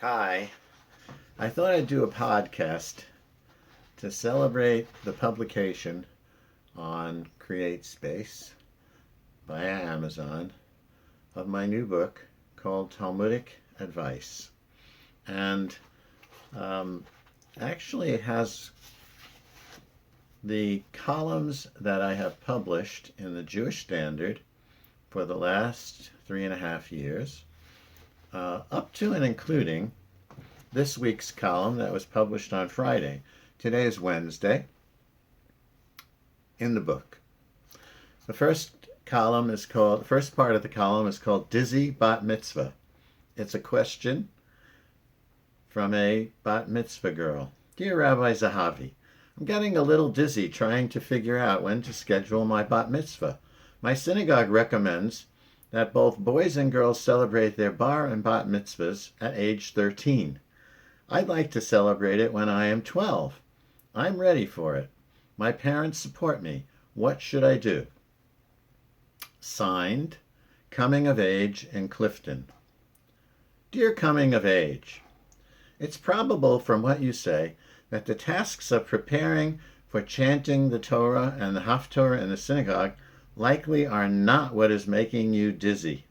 Hi. I thought I'd do a podcast to celebrate the publication on Create Space via Amazon of my new book called Talmudic Advice. And actually, it has the columns that I have published in the Jewish Standard for the last 3.5 years, up to and including this week's column that was published on Friday. Today is Wednesday in the book. The first part of the column is called Dizzy Bat Mitzvah. It's a question from a Bat Mitzvah girl. Dear Rabbi Zahavi, I'm getting a little dizzy trying to figure out when to schedule my Bat Mitzvah. My synagogue recommends that both boys and girls celebrate their bar and bat mitzvahs at age 13. I'd like to celebrate it when I am 12. I'm ready for it. My parents support me. What should I do? Signed, Coming of Age in Clifton. Dear Coming of Age, it's probable from what you say that the tasks of preparing for chanting the Torah and the Haftorah in the synagogue likely are not what is making you dizzy.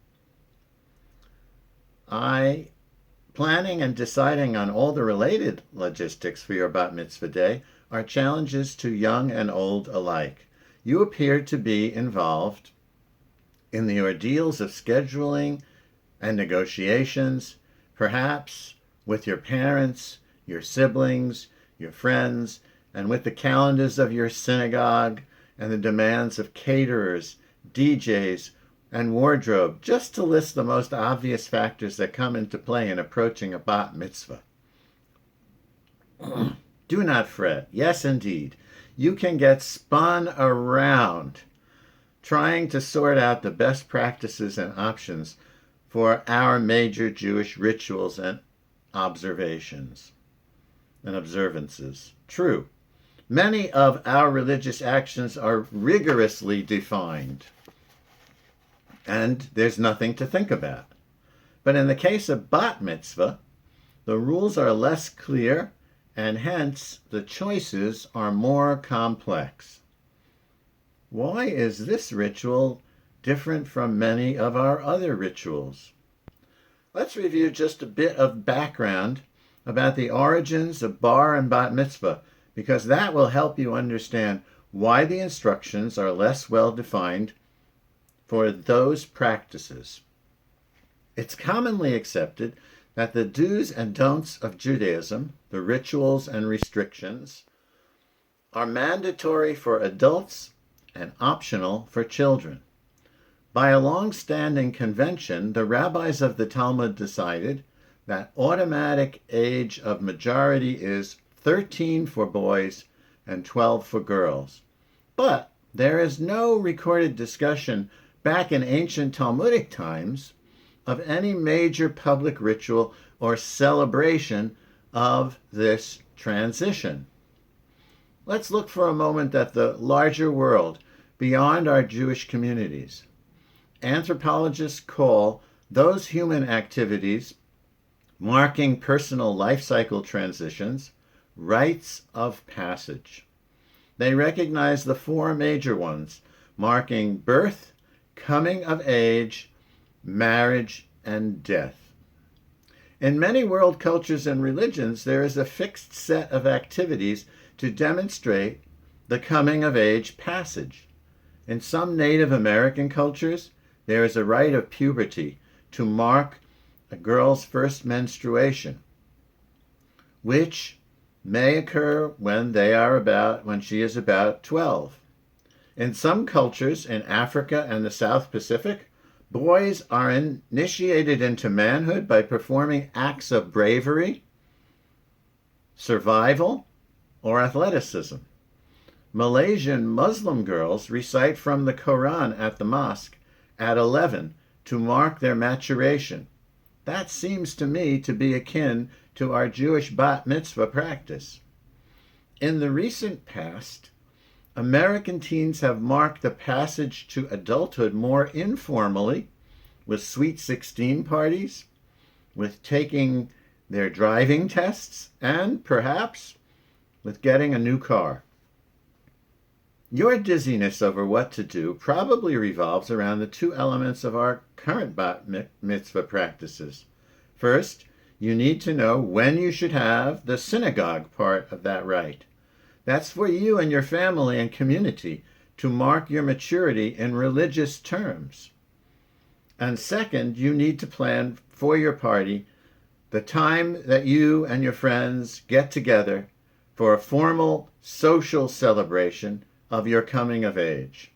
Planning and deciding on all the related logistics for your Bat Mitzvah day are challenges to young and old alike. You appear to be involved in the ordeals of scheduling and negotiations, perhaps with your parents, your siblings, your friends, and with the calendars of your synagogue and the demands of caterers, DJs, and wardrobe, just to list the most obvious factors that come into play in approaching a bat mitzvah. Do not fret. Yes, indeed, you can get spun around trying to sort out the best practices and options for our major Jewish rituals and observances. True, many of our religious actions are rigorously defined, and there's nothing to think about. But in the case of bat mitzvah, the rules are less clear, and hence the choices are more complex. Why is this ritual different from many of our other rituals? Let's review just a bit of background about the origins of bar and bat mitzvah, because that will help you understand why the instructions are less well defined for those practices. It's commonly accepted that the do's and don'ts of Judaism, the rituals and restrictions, are mandatory for adults and optional for children. By a long-standing convention, the rabbis of the Talmud decided that automatic age of majority is 13 for boys and 12 for girls. But there is no recorded discussion back in ancient Talmudic times of any major public ritual or celebration of this transition. Let's look for a moment at the larger world beyond our Jewish communities. Anthropologists call those human activities marking personal life cycle transitions rites of passage. They recognize the four major ones, marking birth, coming of age, marriage, and death. In many world cultures and religions, there is a fixed set of activities to demonstrate the coming of age passage. In some Native American cultures, there is a rite of puberty to mark a girl's first menstruation, which may occur when she is about 12. In some cultures in Africa and the South Pacific, boys are initiated into manhood by performing acts of bravery, survival, or athleticism. Malaysian Muslim girls recite from the Quran at the mosque at 11 to mark their maturation. That seems to me to be akin to our Jewish bat mitzvah practice. In the recent past, American teens have marked the passage to adulthood more informally, with Sweet 16 parties, with taking their driving tests, and perhaps with getting a new car. Your dizziness over what to do probably revolves around the two elements of our current bat mitzvah practices. First, you need to know when you should have the synagogue part of that rite. That's for you and your family and community to mark your maturity in religious terms. And second, you need to plan for your party the time that you and your friends get together for a formal social celebration of your coming of age.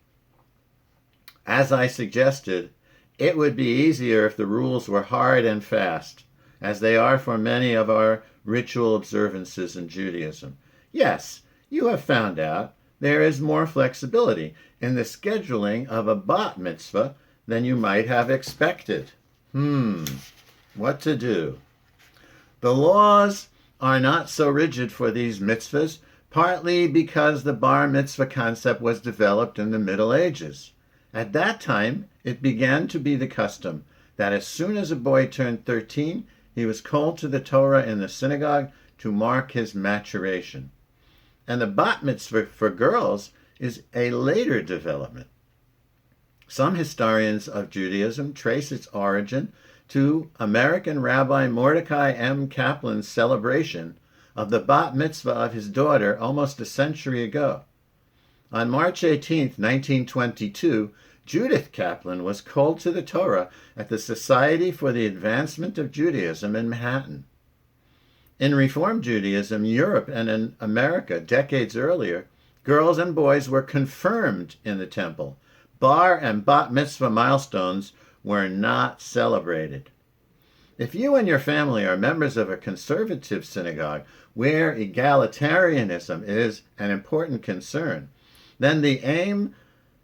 As I suggested, it would be easier if the rules were hard and fast, as they are for many of our ritual observances in Judaism. Yes, you have found out there is more flexibility in the scheduling of a bat mitzvah than you might have expected. What to do? The laws are not so rigid for these mitzvahs, partly because the bar mitzvah concept was developed in the Middle Ages. At that time, it began to be the custom that as soon as a boy turned 13, he was called to the Torah in the synagogue to mark his maturation. And the bat mitzvah for girls is a later development. Some historians of Judaism trace its origin to American Rabbi Mordecai M. Kaplan's celebration of the bat mitzvah of his daughter almost a century ago. On March 18, 1922, Judith Kaplan was called to the Torah at the Society for the Advancement of Judaism in Manhattan. In Reform Judaism, Europe and in America decades earlier, girls and boys were confirmed in the temple. Bar and bat mitzvah milestones were not celebrated. If you and your family are members of a conservative synagogue where egalitarianism is an important concern, then the aim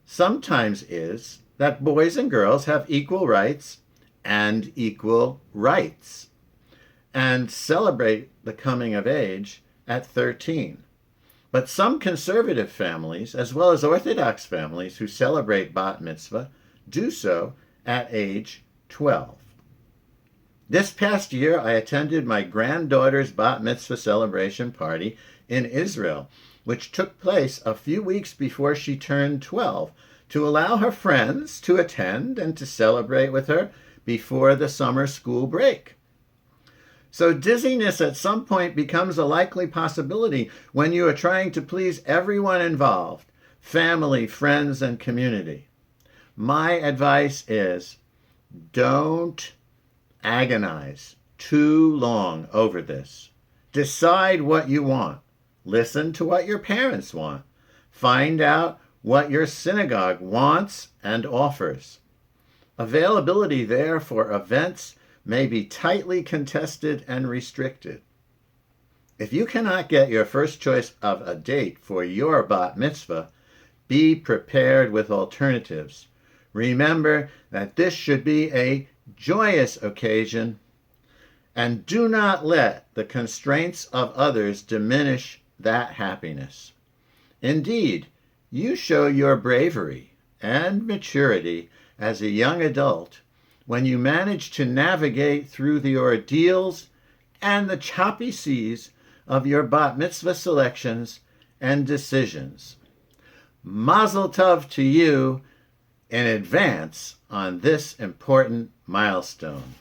sometimes is that boys and girls have equal rights and equal rights, and celebrate the coming of age at 13. But some conservative families, as well as Orthodox families who celebrate bat mitzvah, do so at age 12. This past year, I attended my granddaughter's bat mitzvah celebration party in Israel, which took place a few weeks before she turned 12, to allow her friends to attend and to celebrate with her before the summer school break. So dizziness at some point becomes a likely possibility when you are trying to please everyone involved, family, friends, and community. My advice is, don't agonize too long over this. Decide what you want. Listen to what your parents want. Find out what your synagogue wants and offers. Availability there for events may be tightly contested and restricted. If you cannot get your first choice of a date for your bat mitzvah, be prepared with alternatives. Remember that this should be a joyous occasion, and do not let the constraints of others diminish that happiness. Indeed, you show your bravery and maturity as a young adult when you manage to navigate through the ordeals and the choppy seas of your bat mitzvah selections and decisions. Mazel tov to you in advance on this important milestone.